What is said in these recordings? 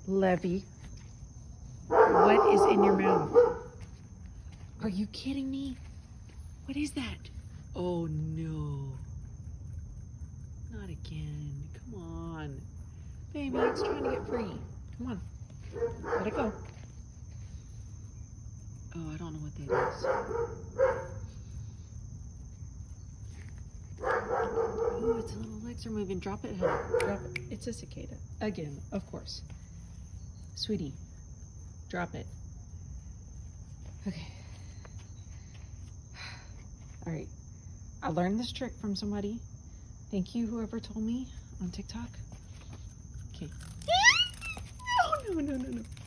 Levy, what is in your mouth? Are you kidding me? What is that? Oh no. Not again. Come on. Baby, it's trying to get free. Come on. Let it go. Oh, I don't know what that is. Oh, its little legs are moving. Drop it, honey. Drop it. It's a cicada. Again, of course. Sweetie, drop it. Okay. All right. I learned this trick from somebody. Thank you, whoever told me on TikTok. Okay. No.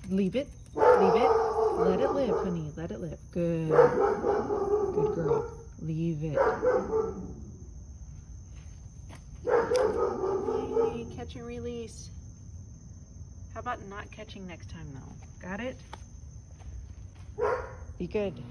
Leave it. Leave it. Let it live, honey. Let it live. Good. Good girl. Leave it. Yay, catch and release. How about not catching next time, though? Got it? Be good.